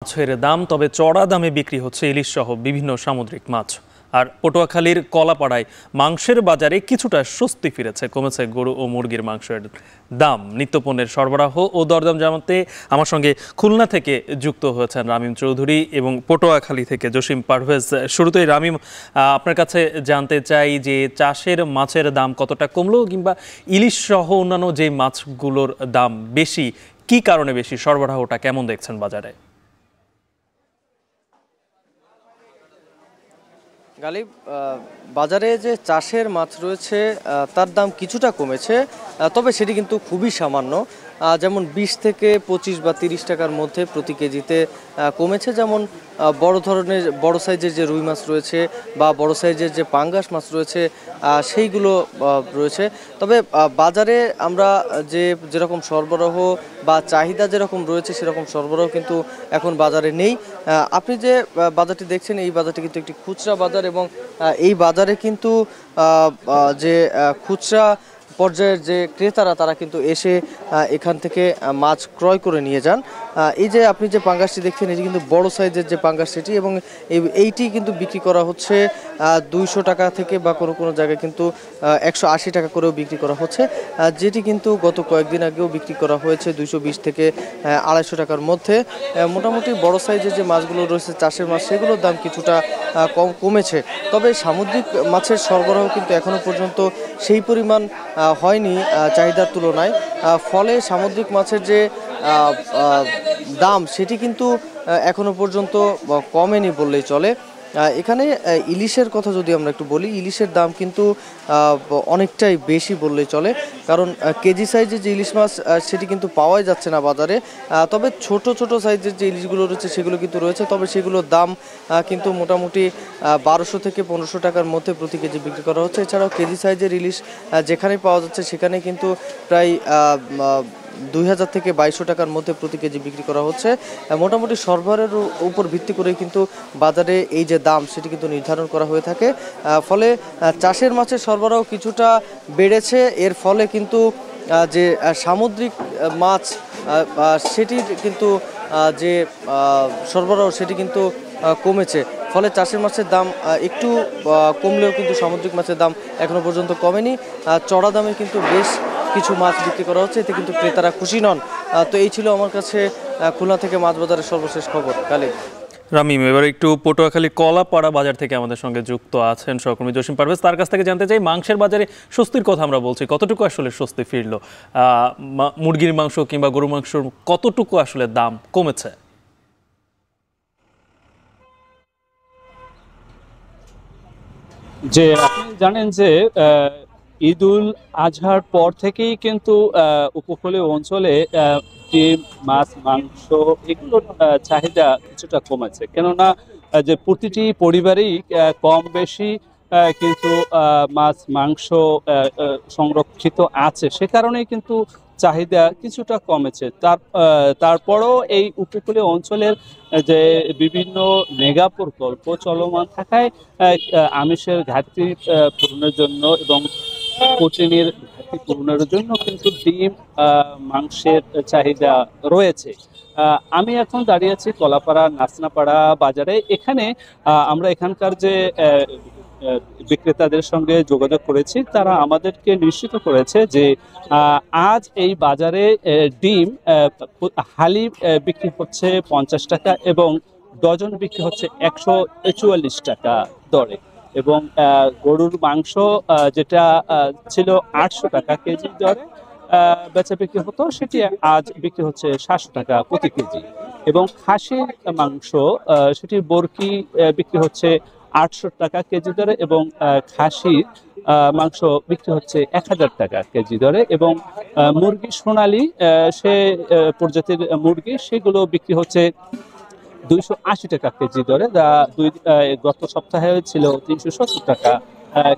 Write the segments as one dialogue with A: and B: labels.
A: মাছের দাম, তবে চড়া দামে বিক্রি হচ্ছে ইলিশ সহ বিভিন্ন সামুদ্রিক মাছ। আর পটুয়াখালীর কলাপাড়ায় মাংসের বাজারে কিছুটা স্বস্তি ফিরেছে, কমেছে গরু ও মুরগির মাংসের দাম। নিত্যপণ্যের সরবরাহ ও দরদাম জানাতে আমার সঙ্গে খুলনা থেকে যুক্ত হয়েছেন রামিম চৌধুরী এবং পটুয়াখালী থেকে জসিম পারভেজ। শুরুতেই রামিম, আপনার কাছে জানতে চাই যে চাষের মাছের দাম কতটা কমলো, কিংবা ইলিশ সহ অন্যান্য যে মাছগুলোর দাম বেশি, কি কারণে বেশি, সরবরাহটা কেমন দেখছেন বাজারে?
B: গালিব, বাজারে যে চাষের মাছ রয়েছে তার দাম কিছুটা কমেছে, তবে সেটি কিন্তু খুবই সামান্য। যেমন 20 থেকে 25 বা 30 টাকার মধ্যে প্রতি কেজিতে কমেছে। যেমন বড় ধরনের বড় সাইজের যে রুই মাছ রয়েছে বা বড় সাইজের যে পাঙ্গাস মাছ রয়েছে সেইগুলো রয়েছে। তবে বাজারে আমরা যেরকম সরবরাহ বা চাহিদা যেরকম রয়েছে সেরকম সরবরাহ কিন্তু এখন বাজারে নেই। আপনি যে বাজারটি দেখছেন এই বাজারটি কিন্তু একটি খুচরা বাজার, এবং এই বাজারে কিন্তু যে খুচরা পর্যায়ের যে ক্রেতারা তারা কিন্তু এসে এখান থেকে মাছ ক্রয় করে নিয়ে যান। এই যে আপনি যে পাঙ্গাসটি দেখছেন এটি কিন্তু বড় সাইজের যে পাঙ্গাস সেটি, এবং এইটি কিন্তু বিক্রি করা হচ্ছে 200 টাকা থেকে, বা কোনো কোনো জায়গায় কিন্তু 180 টাকা করেও বিক্রি করা হচ্ছে, যেটি কিন্তু গত কয়েকদিন আগেও বিক্রি করা হয়েছে 220 থেকে 250 টাকার মধ্যে। মোটামুটি বড় সাইজের যে মাছগুলো রয়েছে চাষের মাছ, সেগুলোর দাম কিছুটা কমেছে। তবে সামুদ্রিক মাছের সরবরাহ কিন্তু এখনো পর্যন্ত সেই পরিমাণ হয়নি চাহিদার তুলনায়, ফলে সামুদ্রিক মাছের যে দাম সেটি কিন্তু এখনো পর্যন্ত কমেনি বললেই চলে। এখানে ইলিশের কথা যদি আমরা একটু বলি, ইলিশের দাম কিন্তু অনেকটাই বেশি বললেই চলে, কারণ কেজি সাইজের যে ইলিশ মাছ সেটি কিন্তু পাওয়াই যাচ্ছে না বাজারে। তবে ছোট ছোট সাইজের যে ইলিশগুলো রয়েছে সেগুলো কিন্তু রয়েছে, তবে সেগুলোর দাম কিন্তু মোটামুটি 1200 থেকে 1500 টাকার মধ্যে প্রতি কেজি বিক্রি করা হচ্ছে। এছাড়াও কেজি সাইজের ইলিশ যেখানে পাওয়া যাচ্ছে সেখানে কিন্তু প্রায় 2000 থেকে 2200 টাকার মধ্যে প্রতি কেজি বিক্রি করা হচ্ছে। মোটামুটি সরবরাহের উপর ভিত্তি করে কিন্তু বাজারে এই যে দাম সেটি কিন্তু নির্ধারণ করা হয়ে থাকে। ফলে চাষের মাছের সরবরাহ কিছুটা বেড়েছে, এর ফলে কিন্তু যে সামুদ্রিক মাছ সেটির কিন্তু যে সরবরাহ সেটি কিন্তু কমেছে। ফলে চাষের মাছের দাম একটু কমলেও কিন্তু সামুদ্রিক মাছের দাম এখনো পর্যন্ত কমেনি। চড়া দামে কিন্তু বেশ কিছু মাছ বিক্রি করা হচ্ছে, এতে কিন্তু ক্রেতারা খুশি নন। তো এই ছিল আমার কাছে খুলনা থেকে মাছ বাজারের সর্বশেষ খবর। কালী
A: রামিম, এবার একটু পটুয়াখালী কলাপাড়া বাজার থেকে আমাদের সঙ্গে যুক্ত আছেন সহকর্মী জসিম পারভেজ। তার কাছ থেকে জানতে চাই, মাংসের বাজারে স্বস্তির কথা আমরা বলছি, কতটুকু আসলে স্বস্তি ফিরলো? মুরগির মাংস কিংবা গরু মাংস কতটুকু আসলে দাম কমেছে?
C: যে আপনি জানেন যে ঈদুল আজহার পর থেকেই কিন্তু উপকূলীয় অঞ্চলে ডিম, মাছ, মাংস এগুলোর চাহিদা কিছুটা কমেছে। কেননা যে প্রতিটি পরিবারেই কম বেশি কিন্তু মাছ, মাংস সংরক্ষিত আছে, সে কারণেই কিন্তু চাহিদা কিছুটা কমেছে। তারপরও এই উপকূলীয় অঞ্চলের যে বিভিন্ন মেগা প্রকল্প চলমান থাকায় আমিষের ঘাটতি পূরণের জন্য এবং প্রোটিনের ঘাটতি পূরণের জন্য কিন্তু ডিম, মাংসের চাহিদা রয়েছে। আমি এখন দাঁড়িয়ে আছি কলাপাড়া নাসনাপাড়া বাজারে। এখানে আমরা এখানকার যে বিক্রেতাদের সঙ্গে যোগাযোগ করেছি, তারা আমাদেরকে নিশ্চিত করেছে যে আজ এই বাজারে ডিম হালি বিক্রি হচ্ছে 50 টাকা এবং ডজন বিক্রি হচ্ছে 144 টাকা দরে, এবং গরুর মাংস যেটা ছিল 800 টাকা কেজি দরে বেচা বিক্রি হতো, সেটি আজ বিক্রি হচ্ছে 700 টাকা প্রতি কেজি। এবং খাসির মাংস সেটি বরকি বিক্রি হচ্ছে 800 টাকা কেজি দরে, এবং খাসির মাংস বিক্রি হচ্ছে 1000 টাকা কেজি দরে, এবং মুরগি সোনালী সে প্রজাতির মুরগি সেগুলো বিক্রি হচ্ছে 280 টাকা কেজি দরে, যা গত সপ্তাহে ছিল 370 টাকা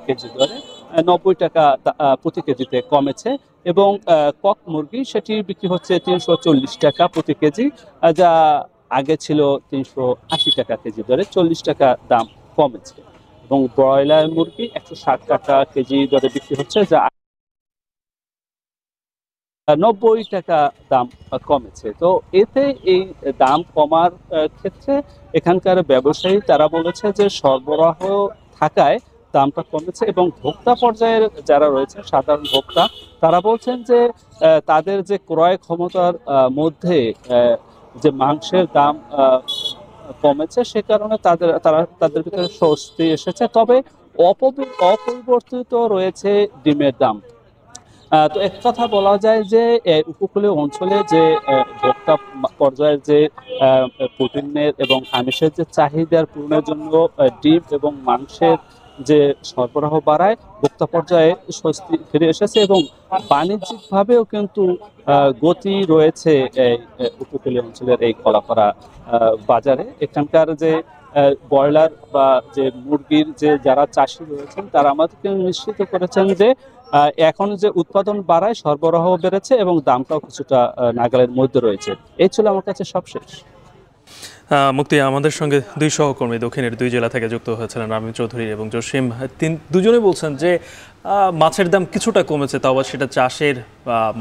C: কেজি দরে, 90 টাকা প্রতি কেজিতে কমেছে। এবং কক মুরগি সেটি বিক্রি হচ্ছে 340 টাকা প্রতি কেজি, যা আগে ছিল 380 টাকা কেজি দরে, 40 টাকা দাম কমেছে। এবং ব্রয়লার মুরগি 160 টাকা কেজি দরে বিক্রি হচ্ছে, যা 90 টাকা দাম কমেছে। তো এতে এই দাম কমার ক্ষেত্রে এখানকার ব্যবসায়ী তারা বলেছে যে সরবরাহ থাকায় দামটা কমেছে, এবং ভোক্তা পর্যায়ের যারা রয়েছে সাধারণ ভোক্তা তারা বলছেন যে তাদের যে ক্রয় ক্ষমতার মধ্যে যে মাংসের দাম কমেছে, সে কারণে তাদের ভিতরে স্বস্তি এসেছে। তবে অপরিবর্তিত রয়েছে ডিমের দাম। তো এক কথা বলা যায় যে উপকূলীয় অঞ্চলে যে ভোক্তা পর্যায়ের যে প্রোটিনের এবং আমিষের যে চাহিদার পূরণের জন্য ডিম এবং মাংসের যে সরবরাহ বাড়ায়, ভোক্তা পর্যায়ে স্বস্তি ফিরে এসেছে, এবং বাণিজ্যিকভাবেও কিন্তু গতি রয়েছে এই উপকূলীয় অঞ্চলের এই কলাপাড়া বাজারে। এখানকার যে ব্রয়লার বা যে মুরগির যে যারা চাষি রয়েছেন তারা আমাদেরকে নিশ্চিত করেছেন যে এখন যে উৎপাদন বাড়ায়, সরবরাহ বেড়েছে এবং দামটাও কিছুটা নাগালের মধ্যে রয়েছে। এই ছিল আমার কাছে সবশেষ।
A: মুক্তি, আমাদের সঙ্গে দুই সহকর্মী দক্ষিণের দুই জেলা থেকে যুক্ত হয়েছিলেন, রামিম চৌধুরী এবং জসিম। দুজনে বলছেন যে মাছের দাম কিছুটা কমেছে, তাও আবার সেটা চাষের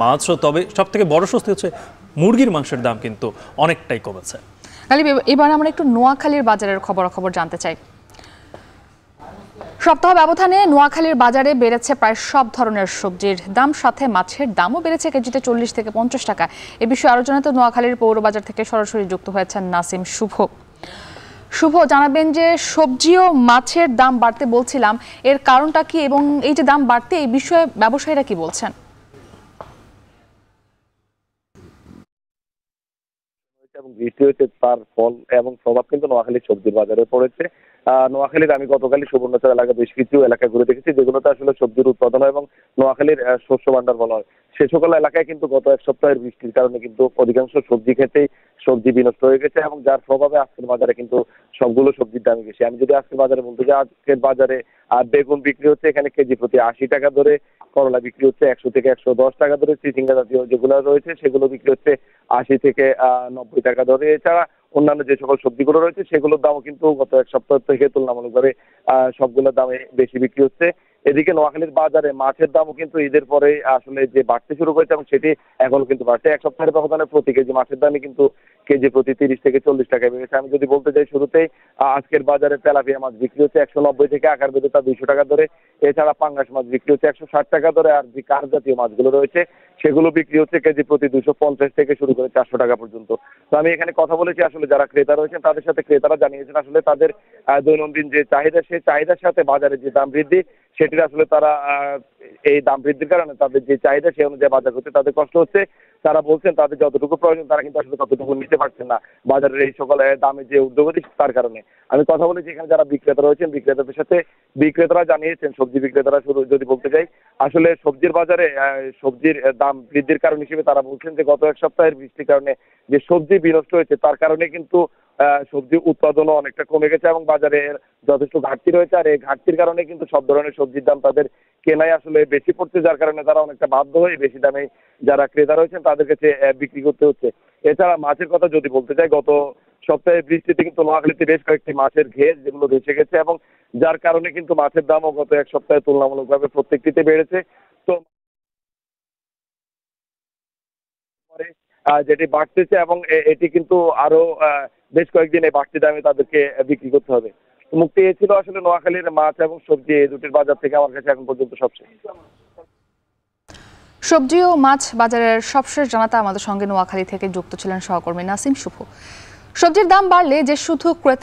A: মাছও। তবে সব থেকে বড় স্বস্তি হচ্ছে মুরগির মাংসের দাম কিন্তু অনেকটাই কমেছে।
D: এবার আমরা একটু নোয়াখালীর বাজারের খবরাখবর জানতে চাই। সপ্তাহ ব্যবধানে নোয়াখালীর বাজারে বেড়েছে প্রায় সব ধরনের সবজির দাম, সাথে মাছের দামও বেড়েছে কেজিতে 40 থেকে 50 টাকা। এ বিষয়ে আরো জানাতে নোয়াখালীর পৌরবাজার থেকে সরাসরি যুক্ত হয়েছেন নাসিম শুভ। জানাবেন যে সবজি ও মাছের দাম বাড়তে বলছিলাম, এর কারণটা কি, এবং এই যে দাম বাড়তে এই বিষয়ে ব্যবসায়ীরা কি বলছেন?
E: এবং বৃষ্টি হয়েছে, তার ফল এবং প্রভাব কিন্তু নোয়াখালীর সবজির বাজারে পড়েছে। নোয়াখালীর আমি গতকালই সুবর্ণচর এলাকা বেশ কিছু এলাকা ঘুরে দেখেছি যেগুলোতে আসলে সবজির উৎপাদন এবং নোয়াখালীর শস্য ভান্ডার বলা হয়, সে সকল এলাকায় কিন্তু গত এক সপ্তাহের বৃষ্টির কারণে কিন্তু অধিকাংশ সবজি ক্ষেতেই সবজি বিনষ্ট হয়ে গেছে, এবং যার প্রভাবে আজকের বাজারে কিন্তু সবগুলো সবজির দাম বেশি। আমি যদি আজকের বাজারে বলতে যাই, আজকের বাজারে বেগুন বিক্রি হচ্ছে এখানে কেজি প্রতি 80 টাকা ধরে, করলা বিক্রি হচ্ছে 100 থেকে 110 টাকা ধরে, চিচিঙ্গা জাতীয় যেগুলো রয়েছে সেগুলো বিক্রি হচ্ছে 80 থেকে 90 টাকা ধরে। এছাড়া অন্যান্য যে সকল সবজিগুলো রয়েছে সেগুলোর দামও কিন্তু গত এক সপ্তাহ থেকে তুলনামূলকভাবে সবগুলোর দামে বেশি বিক্রি হচ্ছে। এদিকে নোয়াখালীর বাজারে মাছের দামও কিন্তু ঈদের পরে আসলে যে বাড়তে শুরু করেছে, এবং সেটি এখনো কিন্তু বাড়ছে। এক সপ্তাহের ব্যবধানে প্রতি কেজি মাছের দামই কিন্তু কেজি প্রতি 30 থেকে 40 টাকা বেড়েছে। আমি যদি বলতে চাই, শুরুতেই আজকের বাজারে তেলাপিয়া মাছ বিক্রি হচ্ছে 190 থেকে আকার বেঁধে তা 200 টাকা ধরে। এছাড়া পাঙ্গাস মাছ বিক্রি হচ্ছে 160 টাকা ধরে, আর যে কার জাতীয় মাছগুলো রয়েছে সেগুলো বিক্রি হচ্ছে কেজি প্রতি 250 থেকে শুরু করে 400 টাকা পর্যন্ত। তো আমি এখানে কথা বলেছি আসলে যারা ক্রেতা রয়েছেন তাদের সাথে, ক্রেতারা জানিয়েছেন আসলে তাদের দৈনন্দিন যে চাহিদা, সেই চাহিদার সাথে বাজারে যে দাম বৃদ্ধি, সেটির আসলে তারা এই দাম বৃদ্ধির কারণে তাদের যে চাহিদা সেই অনুযায়ী বাজার করতে তাদের কষ্ট হচ্ছে। তারা বলছেন তাদের যতটুকু প্রয়োজন তারা কিন্তু আসলে ততটুকু নিতে পারছেন না বাজারের এই সকল দামে যে ঊর্ধ্বগতি, তার কারণে। আমি কথা বলেছি এখানে যারা বিক্রেতা রয়েছেন, বিক্রেতাদের সাথে, বিক্রেতারা জানিয়েছেন, সবজি বিক্রেতারা শুরু যদি বলতে চাই, আসলে সবজির বাজারে সবজির দাম বৃদ্ধির কারণ হিসেবে তারা বলছেন যে গত এক সপ্তাহের বৃষ্টির কারণে যে সবজি বিনষ্ট হয়েছে তার কারণে কিন্তু সবজি উৎপাদনও অনেকটা কমে গেছে, এবং বাজারে যথেষ্ট ঘাটতি রয়েছে। আর এই ঘাটতির কারণে কিন্তু সব ধরনের সবজির দাম তাদের কেনাই আসলে বেশি পড়ছে, যার কারণে তারা অনেকটা বাধ্য হয়ে বেশি দামে যারা ক্রেতা রয়েছেন তাদের কাছে বিক্রি করতে হচ্ছে। এছাড়া মাছের কথা যদি বলতে চাই, গত সপ্তাহে বৃষ্টিতে কিন্তু নোয়াখালীতে বেশ কয়েকটি মাছের ঘের যেগুলো ভেসে গেছে, এবং যার কারণে কিন্তু মাছের দামও গত এক সপ্তাহে তুলনামূলকভাবে প্রত্যেকটিতে বেড়েছে। তো যেটি বাড়তেছে, এবং এটি কিন্তু আরো বেশ কয়েকদিন এই বাড়তি দামে তাদেরকে বিক্রি করতে হবে। মুক্তি এ ছিল আসলে নোয়াখালীর মাছ এবং সবজি এই দুটির বাজার থেকে আমার কাছে এখন পর্যন্ত সবশেষ।
D: সবজি ও মাছ বাজারের সবশেষ জানাতে আমাদের সঙ্গে নোয়াখালী থেকে যুক্ত ছিলেন সহকর্মী নাসিম শুভ। সবজির দাম বাড়লে যে শুধু ক্রেতা